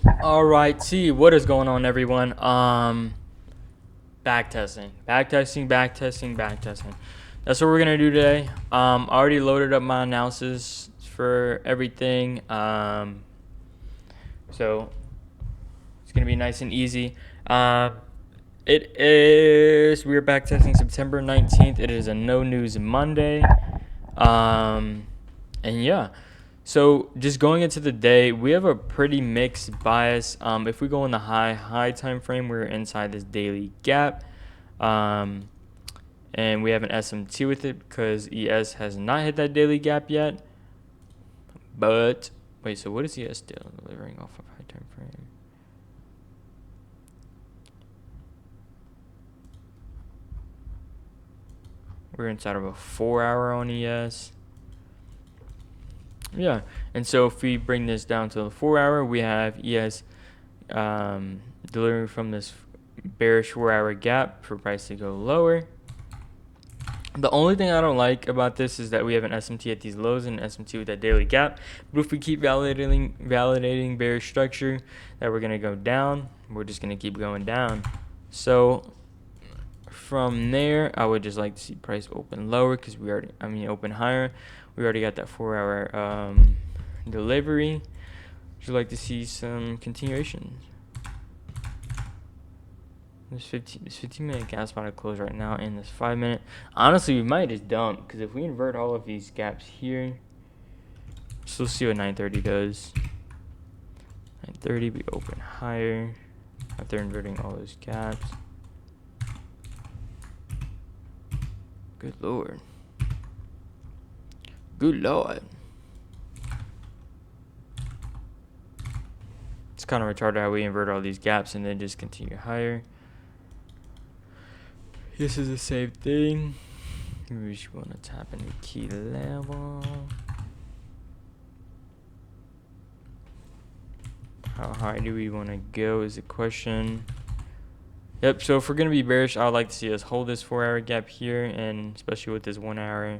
All right, see what is going on, everyone. Backtesting. That's what we're gonna do today. I already loaded up my analysis for everything. So it's gonna be nice and easy. We're backtesting September 19th. It is a no news Monday. And yeah. So just going into the day, we have a pretty mixed bias. If we go in the high time frame, we're inside this daily gap. And we have an SMT with it because ES has not hit that daily gap yet. But wait, so what is ES still delivering off of high time frame? We're inside of a 4-hour on ES. Yeah, and so if we bring this down to the 4-hour, we have ES delivering from this bearish 4-hour gap for price to go lower. The only thing I don't like about this is that we have an SMT at these lows and an SMT with that daily gap. But if we keep validating bearish structure, that we're gonna go down, we're just gonna keep going down. So from there, I would just like to see price open lower because open higher. We already got that 4-hour delivery. Would you like to see some continuation? This 15-minute gap's about to close right now, and this 5-minute. Honestly, we might just dump because if we invert all of these gaps here, so let's see what 9:30 does. 9:30, we open higher after inverting all those gaps. Good lord. Good lord. It's kind of retarded how we invert all these gaps and then just continue higher. This is the same thing. We just want to tap into key level. How high do we want to go is the question. Yep, so if we're going to be bearish, I would like to see us hold this 4-hour gap here, and especially with this 1-hour.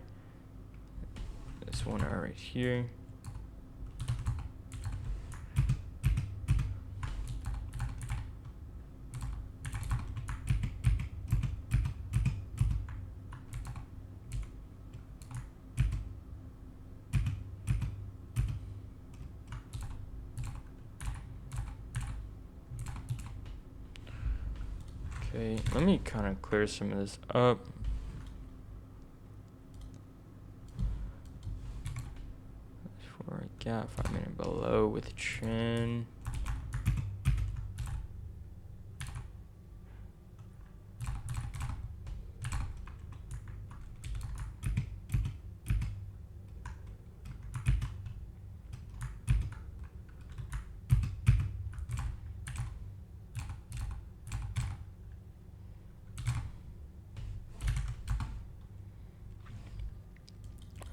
This 1-hour right here. Okay, let me kind of clear some of this up. For a gap, 5-minute below with trend.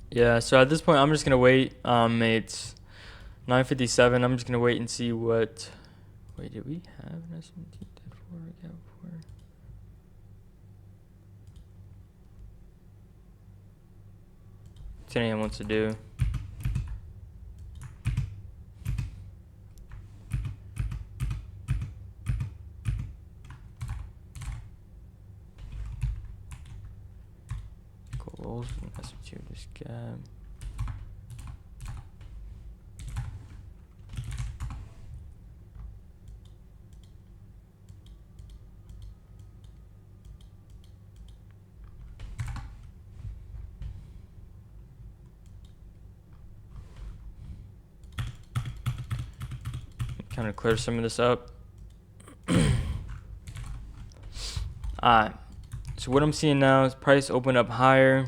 Yeah, so at this point, I'm just gonna wait. It's 9:57. I'm just gonna wait and see what. Wait, did we have an SMT dead 4-hour gap before? What anyone wants to do? Goals and SMT with this gap. Kind of clear some of this up. Alright, so what I'm seeing now is price open up higher.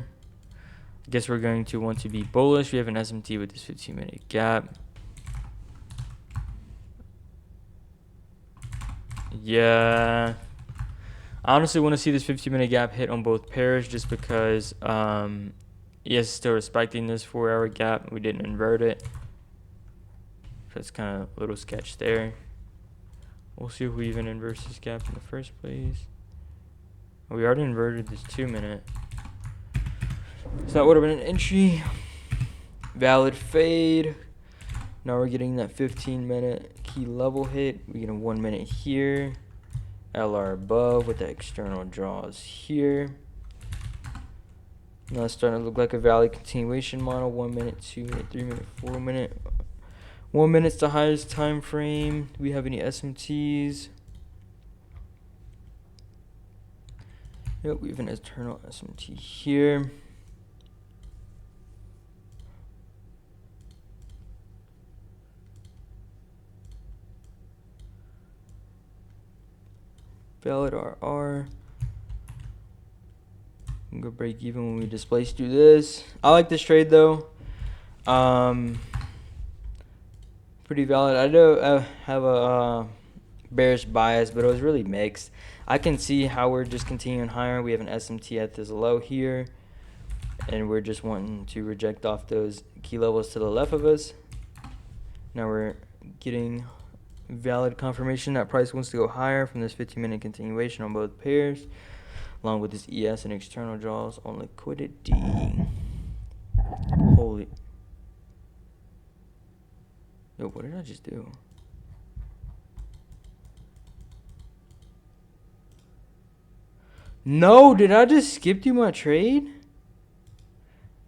I guess we're going to want to be bullish. We have an SMT with this 15-minute gap. Yeah, I honestly want to see this 15-minute gap hit on both pairs just because ES is still respecting this 4-hour gap. We didn't invert it. That's kind of a little sketch there. We'll see if we even inverse this gap in the first place. We already inverted this 2-minute. So that would have been an entry. Valid fade. Now we're getting that 15-minute key key level hit. We get a 1 minute here. LR above with the external draws here. Now it's starting to look like a value continuation model. 1 minute, 2 minute, 3 minute, 4 minute. 1 minute's the highest time frame. Do we have any SMTs? Yep, we have an external SMT here. Valid RR. I'm gonna break even when we displace do this. I like this trade though. Pretty valid. I do have a bearish bias, but it was really mixed. I can see how we're just continuing higher. We have an SMT at this low here, and we're just wanting to reject off those key levels to the left of us. Now we're getting valid confirmation that price wants to go higher from this 15-minute continuation on both pairs, along with this ES and external draws on liquidity. Holy. Yo, what did I just do? No, did I just skip you my trade?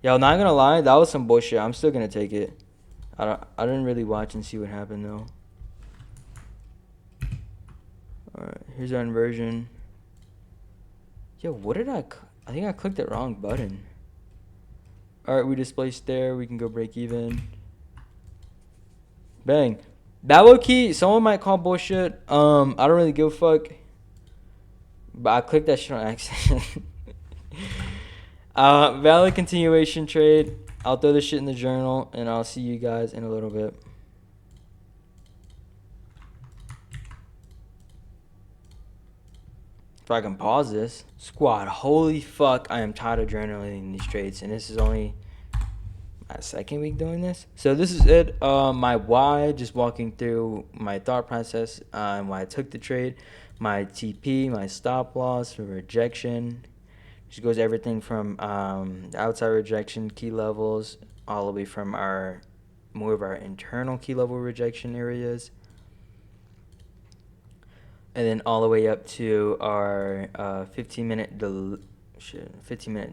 Yo, not gonna lie, that was some bullshit. I'm still gonna take it. I didn't really watch and see what happened though. Alright, here's our inversion. Yo, what did I think I clicked the wrong button. Alright, we displaced there. We can go break even. Bang. That low key, someone might call bullshit. I don't really give a fuck. But I clicked that shit on accident. Valid continuation trade. I'll throw this shit in the journal, and I'll see you guys in a little bit. If I can pause this. Squad, holy fuck, I am tired of journaling these trades, and this is only my second week doing this. So this is it. My why, just walking through my thought process and why I took the trade. My TP, my stop loss, rejection. Just goes everything from outside rejection key levels all the way from more of our internal key level rejection areas, and then all the way up to our 15-minute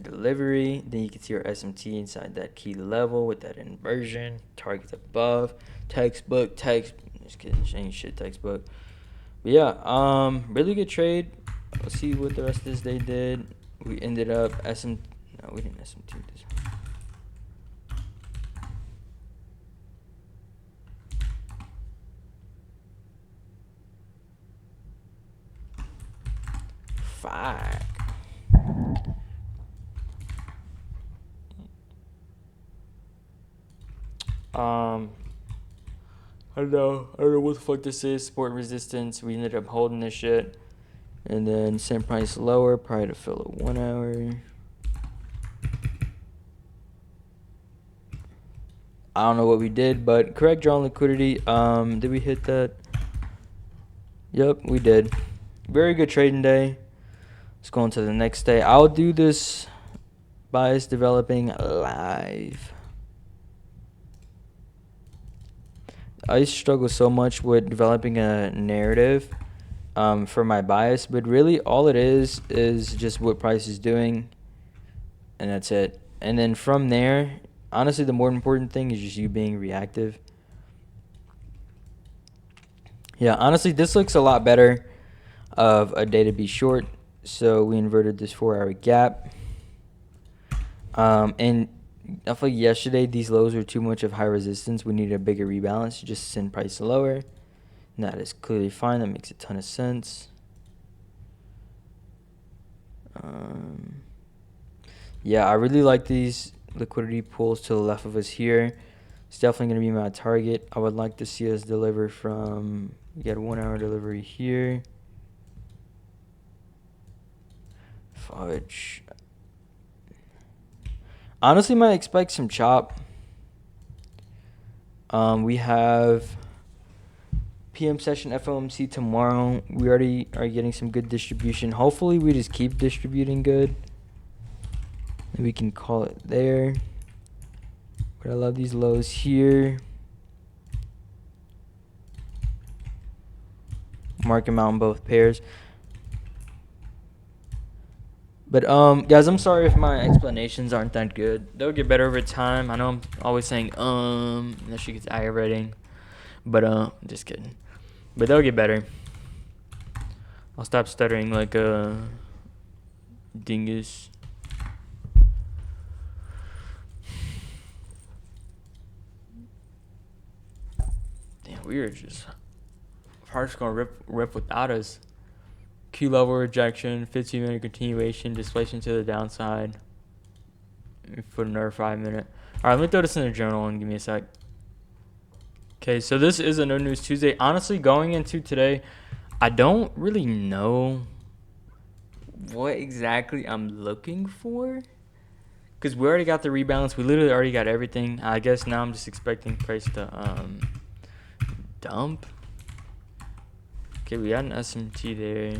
delivery. Then you can see our SMT inside that key level with that inversion. Targets above. Textbook. Just kidding. Ain't shit textbook. But yeah, really good trade. Let's see what the rest of this day did. We ended up no, we didn't SMT this. Fuck. I don't know what the fuck this is. Support resistance. We ended up holding this shit. And then sent price lower, probably to fill a 1 hour. I don't know what we did, but correct draw on liquidity. Did we hit that? Yep, we did. Very good trading day. Let's go on to the next day. I'll do this bias developing live. I struggle so much with developing a narrative for my bias, but really all it is just what price is doing, and that's it. And then from there, honestly, the more important thing is just you being reactive. Yeah, honestly, this looks a lot better of a day to be short. So we inverted this 4-hour gap. And I feel like yesterday these lows were too much of high resistance. We needed a bigger rebalance to just send price lower. And that is clearly fine. That makes a ton of sense. Yeah, I really like these liquidity pools to the left of us here. It's definitely going to be my target. I would like to see us deliver from, we got a 1 hour delivery here. Fudge. Honestly, might expect some chop. We have PM session FOMC tomorrow. We already are getting some good distribution. Hopefully, we just keep distributing good. And we can call it there. But I love these lows here. mark them out in both pairs. But guys, I'm sorry if my explanations aren't that good. They'll get better over time. I know I'm always saying and that shit gets aggravating. But just kidding. But they'll get better. I'll stop stuttering like a dingus. Damn, we are just Heart's gonna rip without us. Q level rejection, 15-minute continuation, displacement to the downside. For another 5 minute. All right, let me throw this in the journal and give me a sec. Okay, so this is a No News Tuesday. Honestly, going into today, I don't really know what exactly I'm looking for. Because we already got the rebalance. We literally already got everything. I guess now I'm just expecting price to dump. Okay, we got an SMT there.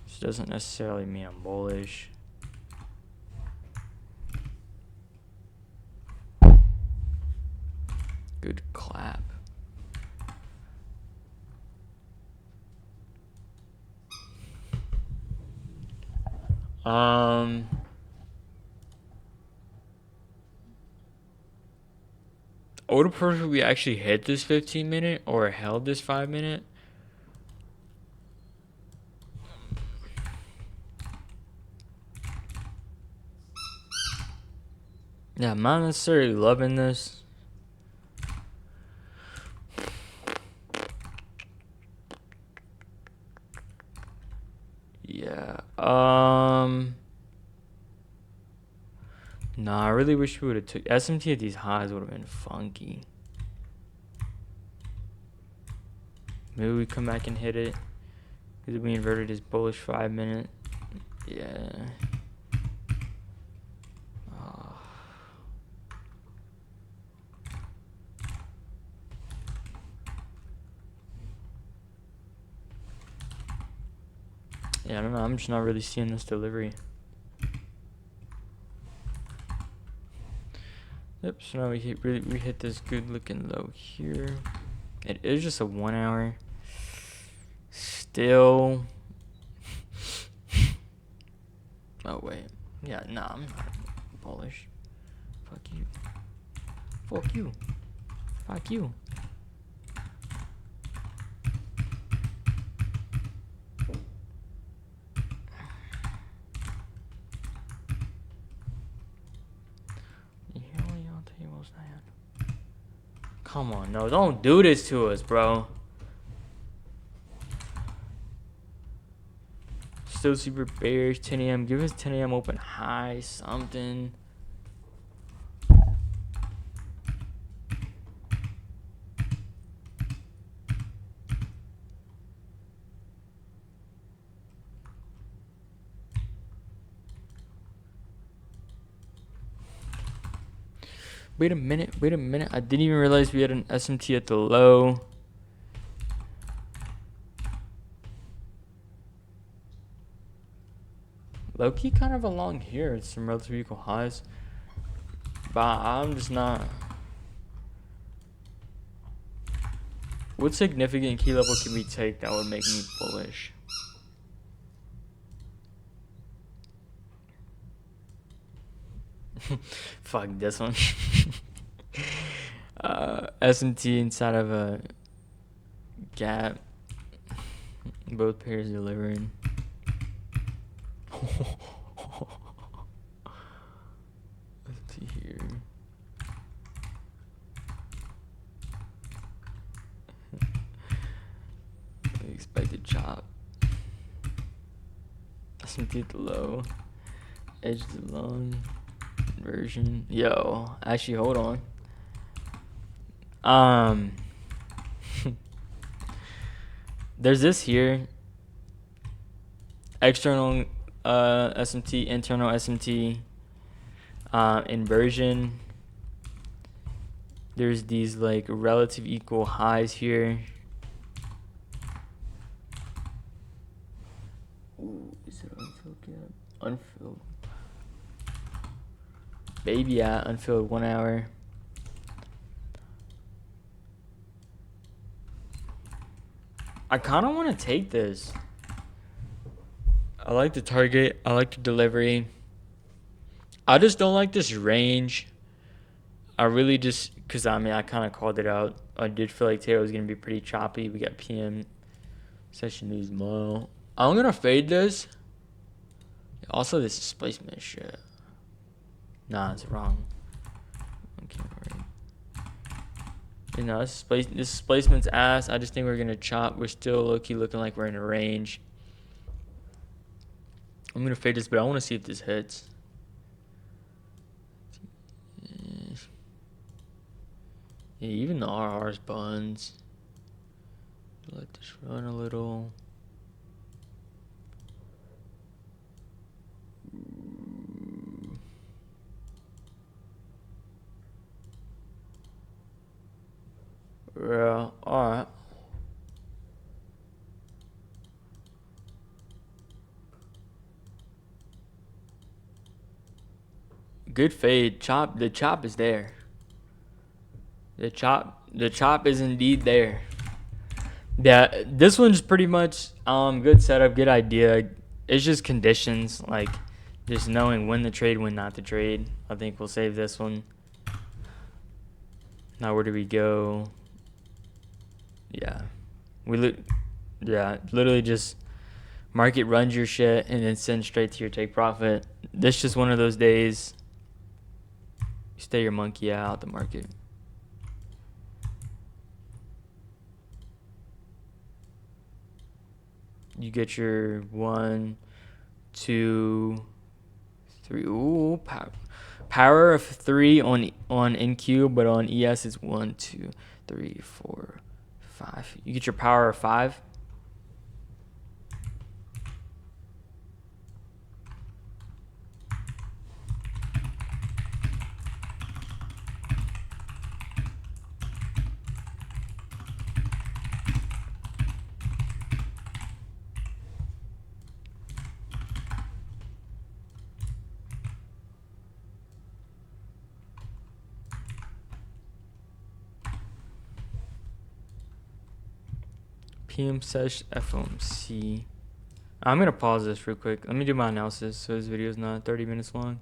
This doesn't necessarily mean I'm bullish. Good clap. I would have preferred we actually hit this 15 minute or held this 5 minute. Yeah, I'm not necessarily loving this. Yeah. Nah, I really wish we would have took SMT at these highs. Would have been funky. Maybe we come back and hit it because we inverted his bullish 5 minute. Yeah. Yeah, I don't know. I'm just not really seeing this delivery. Yep. So now we hit this good looking low here. It is just a 1 hour. Still. Oh wait. Yeah. Nah. I'm not bullish. Fuck you. Fuck you. Fuck you. Come on, no, don't do this to us, bro. Still super bearish. 10 a.m. Give us 10 a.m. open high, something. Wait a minute. I didn't even realize we had an SMT at the low. Low key kind of along here. It's some relatively equal highs. But I'm just not. What significant key level can we take that would make me bullish? Fuck this one. SMT inside of a gap. Both pairs delivering. SMT here. Expected chop. SMT at the low. Edge to the long. Version. Yo, actually, hold on. There's this here. External SMT, internal SMT, inversion. There's these like relative equal highs here. Ooh, is it unfilled gap? Unfilled. Baby at unfilled 1 hour. I kind of want to take this. I like the target. I like the delivery. I just don't like this range. I really just, because I mean, I kind of called it out. I did feel like Taylor was going to be pretty choppy. We got PM session news tomorrow. I'm going to fade this. Also, this displacement shit. Nah, it's wrong. Okay, right. You know, this displacement's ass. I just think we're going to chop. We're still low-key looking like we're in a range. I'm going to fade this, but I want to see if this hits. Yeah, even the RR's buns. Let this run a little. Yeah, alright. Good fade. Chop. The chop is there. The chop is indeed there. Yeah, this one's pretty much good setup, good idea. It's just conditions, like just knowing when to trade, when not to trade. I think we'll save this one. Now where do we go? Yeah. Literally just market runs your shit and then send straight to your take profit. This is just one of those days. You stay your monkey out the market. You get your 1, 2, 3. Ooh, power of 3 on NQ, but on ES it's 1, 2, 3, 4, 5. You get your power of 5. PM sesh FOMC. I'm gonna pause this real quick. Let me do my analysis so this video is not 30 minutes long.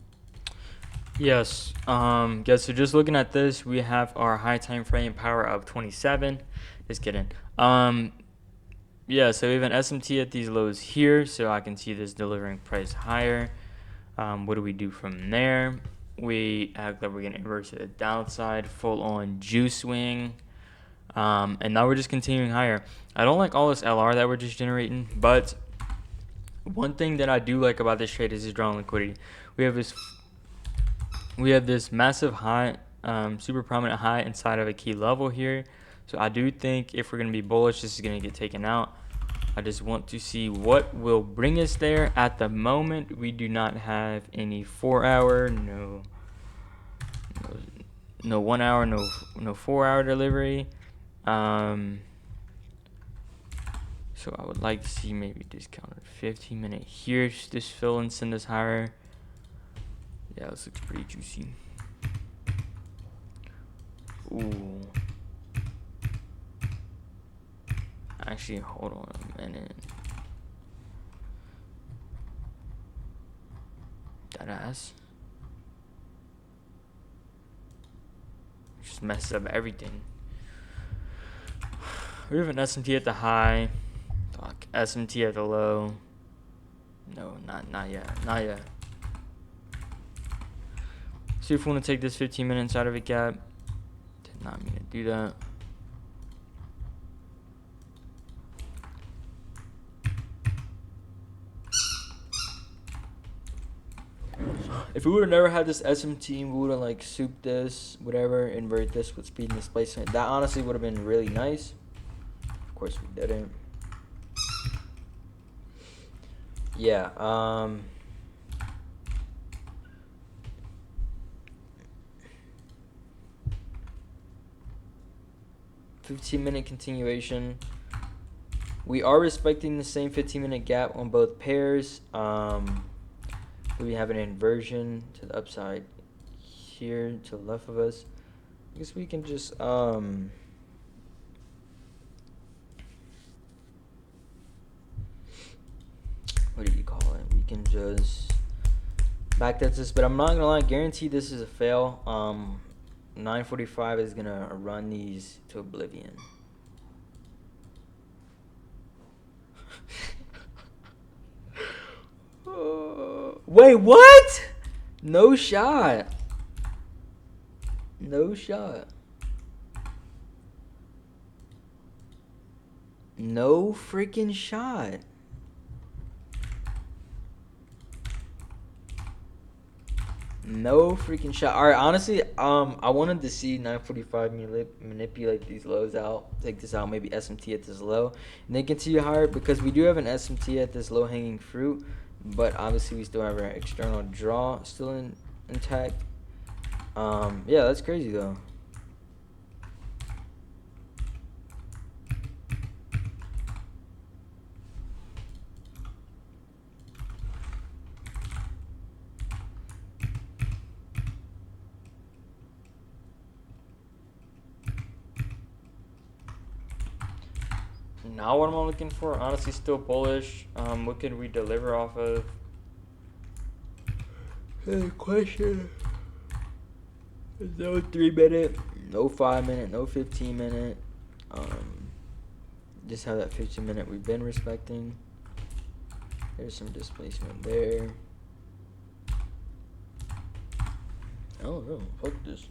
Yes. Guys, so just looking at this, we have our high time frame power of 27. Just kidding. Yeah, so we have an SMT at these lows here, so I can see this delivering price higher. What do we do from there? We act like we're gonna invert to the downside, full on juice swing. And now we're just continuing higher. I don't like all this LR that we're just generating, but one thing that I do like about this trade is drawing liquidity. We have this massive high, super prominent high inside of a key level here. So I do think if we're going to be bullish, this is going to get taken out. I just want to see what will bring us there. At the moment, we do not have any 4-hour, no 1 hour, no 4-hour delivery. So I would like to see maybe discounted 15-minute here, just fill and send us higher. Yeah, this looks pretty juicy. Ooh. Actually, hold on a minute. That ass. Just messes up everything. We have an SMT at the high. Fuck. SMT at the low. No, not yet. Not yet. See if we want to take this 15 minutes out of a gap. Did not mean to do that. If we would have never had this SMT, we would have like souped this, whatever, invert this with speed and displacement. That honestly would have been really nice. Of course we didn't. Yeah, 15-minute continuation. We are respecting the same 15-minute gap on both pairs. We have an inversion to the upside here to the left of us. I guess we can just can just backtest this, but I'm not gonna lie, guarantee this is a fail. 945 is gonna run these to oblivion. Wait, what? No shot. No shot. No freaking shot. No freaking shot. All right, honestly, I wanted to see 945 manipulate these lows out, take this out, maybe SMT at this low, and then continue higher because we do have an SMT at this low hanging fruit, but obviously we still have our external draw still intact. Yeah, that's crazy though. Now what am I looking for? Honestly, still bullish. What can we deliver off of? Hey, question. No 3 minute, no 5 minute, no 15 minute. Just have that 15 minute we've been respecting. There's some displacement there. Oh no, fuck this.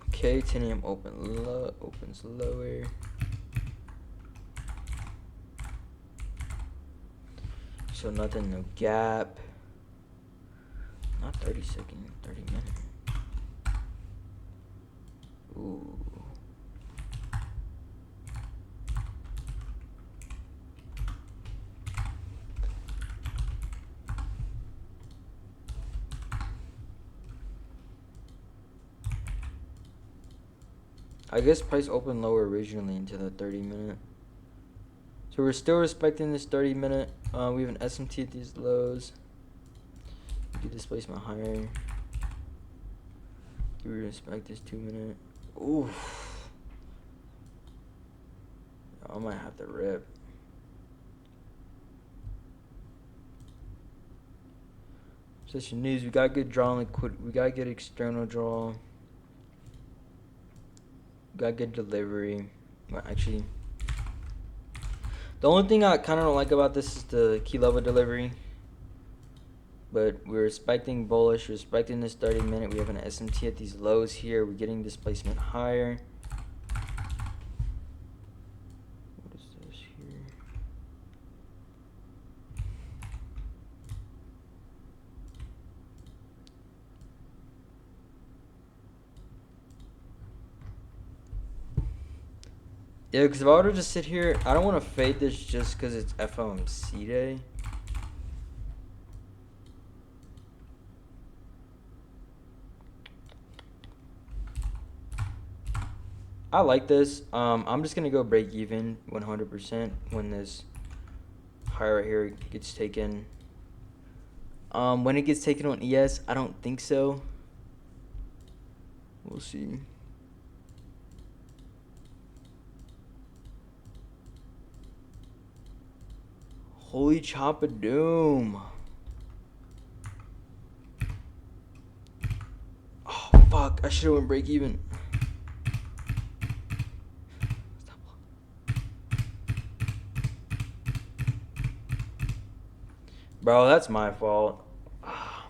Okay, 10 a.m. opens lower. So nothing, no gap. Not 30 second, 30 minute. Ooh. I guess price opened lower originally into the 30 minute. So we're still respecting this 30 minute. We have an SMT at these lows. We can displacement higher. Do we respect this 2 minute? Oof. I might have to rip. Session news. We got good draw on liquid. We got good external draw. Got good delivery. Well, actually, the only thing I kind of don't like about this is the key level delivery. But we're respecting bullish, respecting this 30 minute. We have an SMT at these lows here. We're getting displacement higher. What is this here? Yeah, because if I were to just sit here, I don't want to fade this just because it's FOMC day. I like this. I'm just gonna go break even 100% when this high right here gets taken. When it gets taken on ES, I don't think so. We'll see. Holy chop of doom. Oh fuck, I should've went break even. Bro, that's my fault. I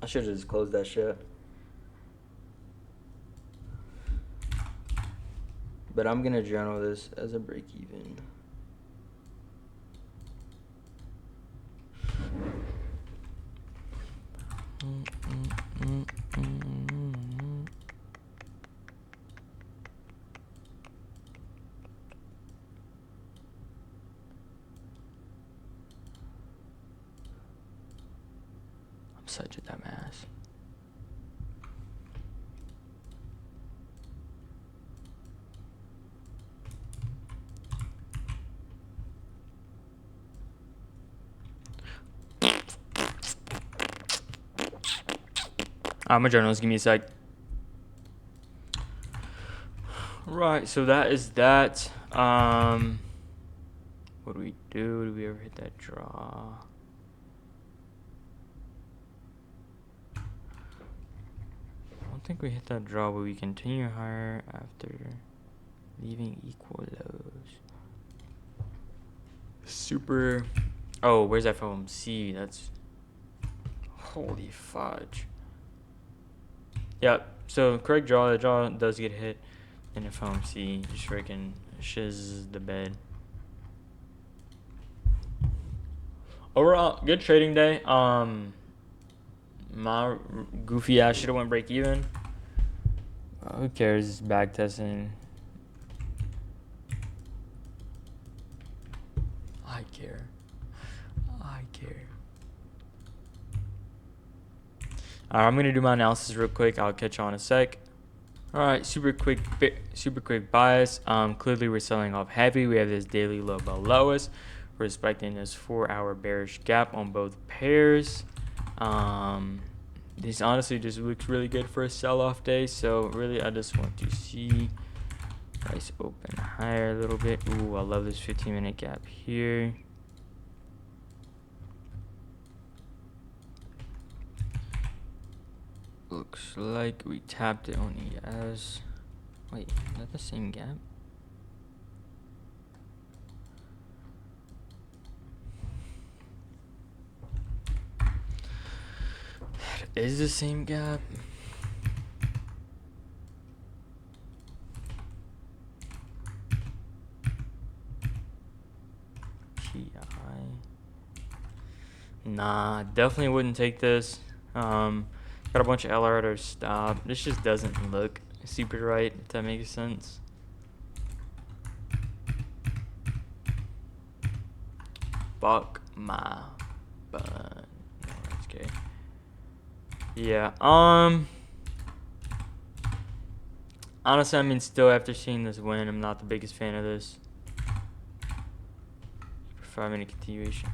should have just closed that shit. But I'm gonna journal this as a break even. I'm such a dumbass. I'm a journalist. Give me a sec. Right, so that is that. What do we do? Do we ever hit that draw? I don't think we hit that draw, but we continue higher after leaving equal lows. Super. Oh, where's that from? C. That's. Holy fudge. Yep. So correct draw. The draw does get hit. And if FOMC just freaking shiz the bed. Overall, good trading day. My goofy ass should have went break even. Who cares? Back testing. I care. I care. Alright, I'm gonna do my analysis real quick. I'll catch you on a sec. Alright, super quick bias. Clearly we're selling off heavy. We have this daily low below us. We're respecting this 4-hour bearish gap on both pairs. This honestly just looks really good for a sell-off day. So really, I just want to see price open higher a little bit. Ooh, I love this 15-minute gap here. Looks like we tapped it on ES. Wait, is that the same gap? That is the same gap. PI. Nah, definitely wouldn't take this. Got a bunch of LR to stop. This just doesn't look super right, if that makes sense. Fuck my bun. No, that's gay. Yeah, honestly, I mean, still after seeing this win, I'm not the biggest fan of this. 5-minute continuation.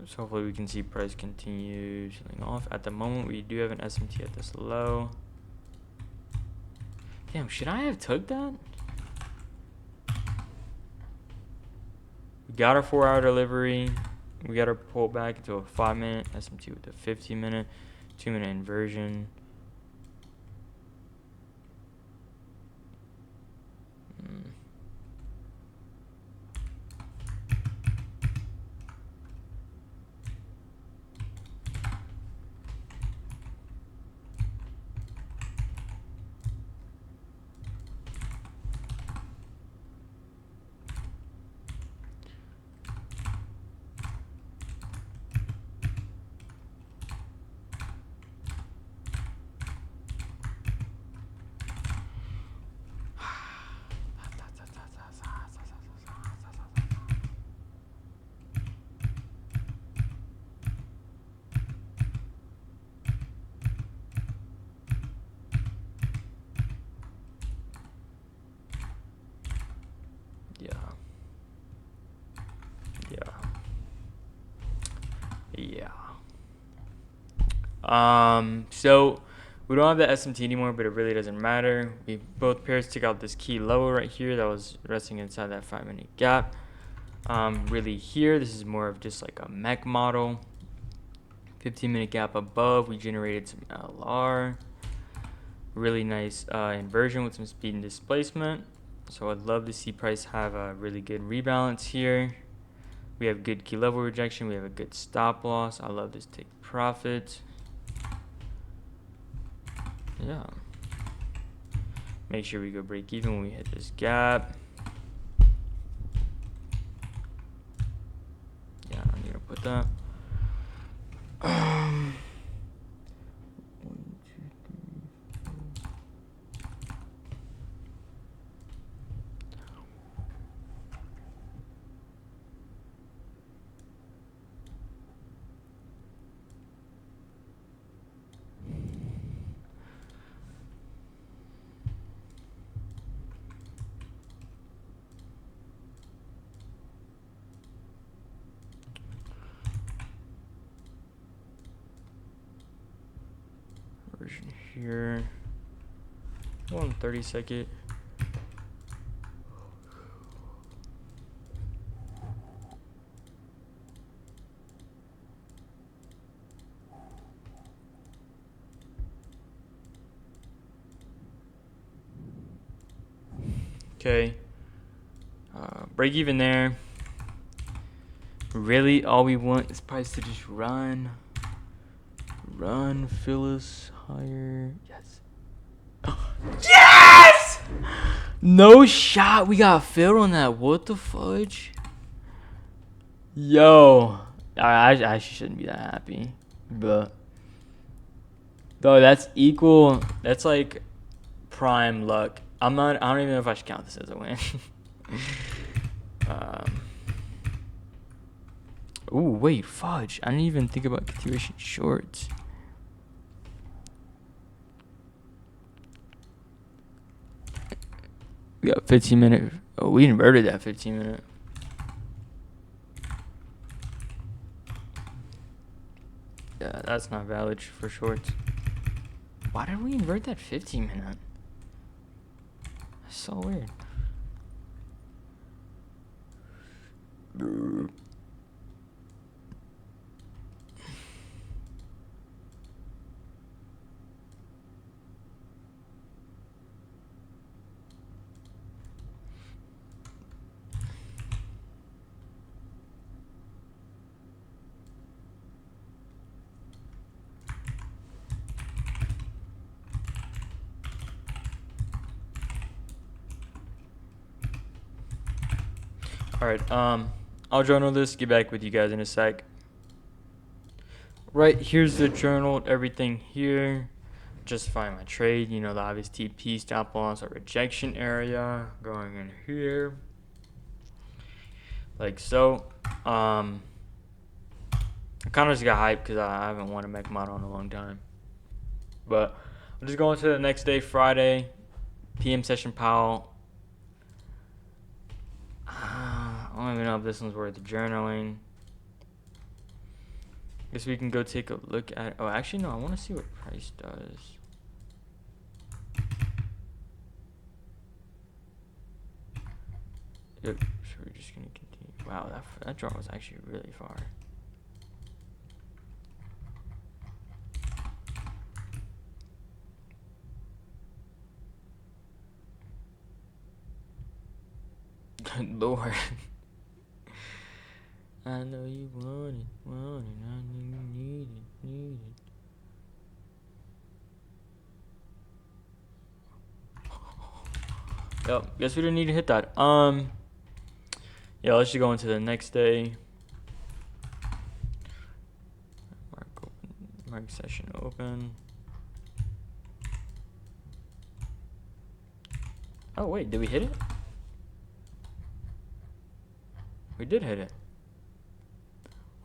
So hopefully we can see price continue selling off. At the moment, we do have an SMT at this low. Damn, should I have took that? We got our 4-hour delivery. We got our pull back into a 5-minute SMT with a 15-minute, 2-minute inversion. So we don't have the SMT anymore, but it really doesn't matter. We both pairs took out this key level right here that was resting inside that 5-minute gap. Really here, this is more of just like a mech model. 15-minute gap above, we generated some LR. Really nice inversion with some speed and displacement. So I'd love to see price have a really good rebalance here. We have good key level rejection. We have a good stop loss. I love this take profit. Yeah. Make sure we go break even when we hit this gap. Yeah, I'm gonna put that. here. 1/32. Okay. Break even there. Really, all we want is price to just run. Run, Phyllis, higher. Yes. Yes! No shot. We got filled on that. What the fudge? Yo. I shouldn't be that happy. But. Though that's equal. That's like prime luck. I don't even know if I should count this as a win. Ooh, wait, fudge. I didn't even think about continuation shorts. We got 15-minute. Oh, we inverted that 15-minute. Yeah, that's not valid for shorts. Why did we invert that 15-minute? That's so weird. Alright, I'll journal this, get back with you guys in a sec. Right, here's the journal, everything here. Justify my trade, you know, the obvious TP, stop loss, or rejection area. Going in here. Like so. I kind of just got hyped because I haven't won a mech model in a long time. But I'm just going to the next day, Friday, PM session Powell. I don't even know if this one's worth journaling. Guess we can go take a look at. Oh, actually, no. I want to see what price does. Yep. So we're just gonna continue. Wow, that draw was actually really far. Good Lord. I know you want it, I know you need it. Yep, guess we didn't need to hit that. Yeah, let's just go into the next day. Mark session open. Oh wait, did we hit it? We did hit it.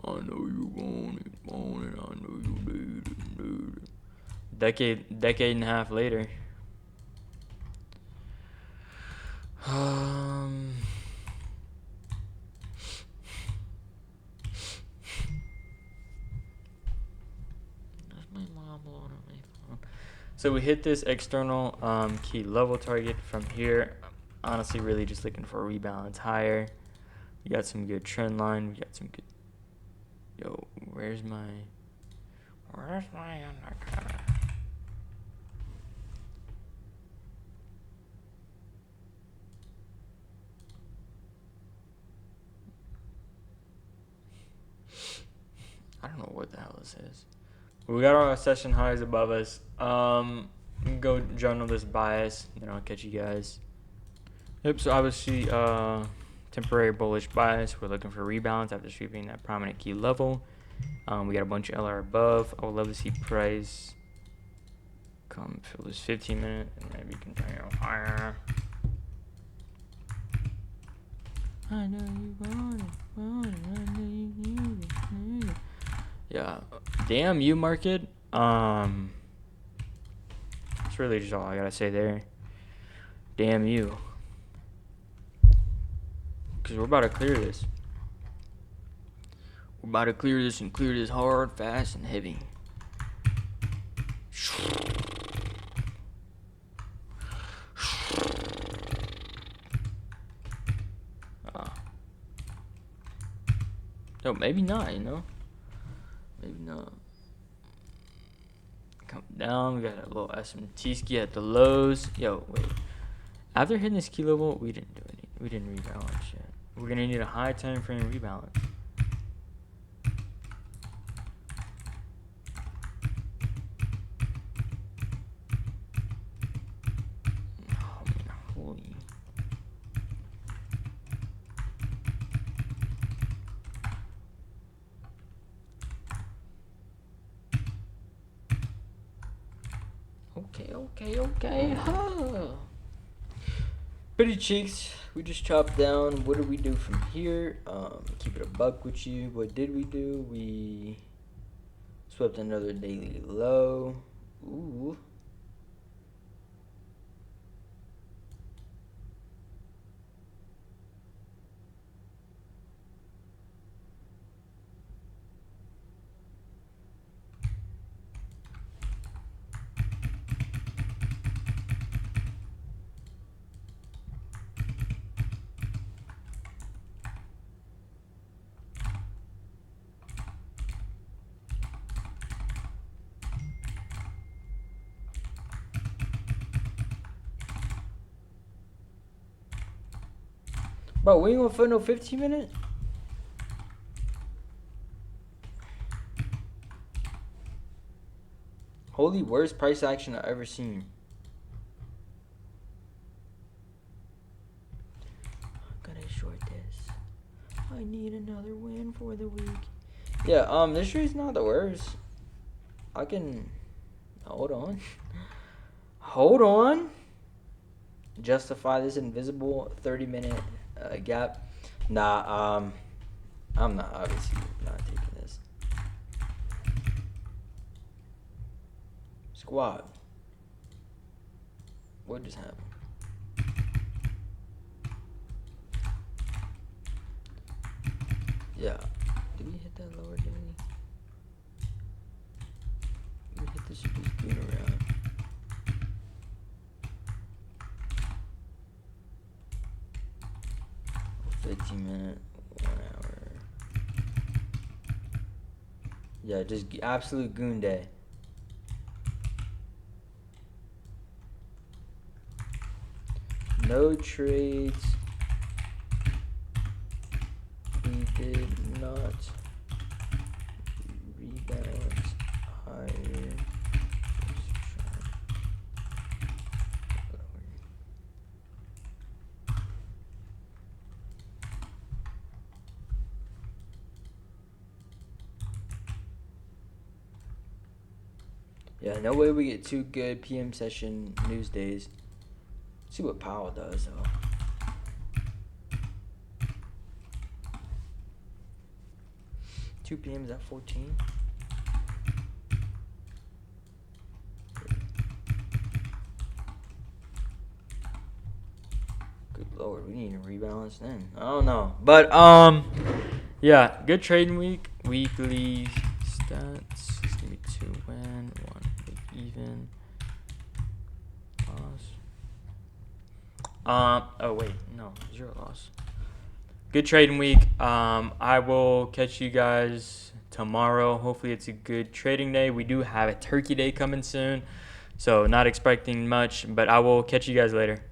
I know you want it, I know you need it. Decade and a half later. So we hit this external key level target from here. Honestly, really just looking for a rebalance higher. We got some good trend line. We got some good. Yo, where's my undercutter? I don't know what the hell this is. We got our session highs above us. Go journal this bias, then I'll catch you guys. Yep, so obviously temporary bullish bias. We're looking for rebalance after sweeping that prominent key level. We got a bunch of LR above. I would love to see price come fill this 15-minute and maybe continue higher. I know you want it, I know you need it. Yeah, damn you, market. That's really just all I gotta say there. Damn you. Because we're about to clear this. We're about to clear this and clear this hard, fast, and heavy. No, maybe not, Maybe not. Come down. We got a little SMT ski at the lows. Yo, wait. After hitting this key level, we didn't do any. We didn't rebalance yet. We're gonna need a high time frame rebalance. Oh man, holy. Okay. Huh. Pretty cheeks. We just chopped down. What do we do from here? Keep it a buck with you. What did we do? We swept another daily low. Ooh. Bro, we ain't gonna find no 15-minute? Holy worst price action I've ever seen. I'm gonna short this. I need another win for the week. Yeah, this trade's not the worst. I can hold on. Hold on. Justify this invisible 30-minute gap. Nah, I'm not obviously not taking this. Squad. What just happened? Yeah. Did we hit that lower, didn't we? We hit this just going around. A 15-minute, 1 hour. Yeah, just absolute goon day. No trades. We did not rebalance higher. Yeah, no way we get 2 good PM session news days. See what Powell does though. Two PM's at 14. Good lord, we need to rebalance then. I don't know. But yeah, good trading week. Weekly stats. It's gonna be 2 win, 1 even. Loss. Oh wait, no, 0 loss. Good trading week. I will catch you guys tomorrow. Hopefully it's a good trading day. We do have a turkey day coming soon, so not expecting much, but I will catch you guys later.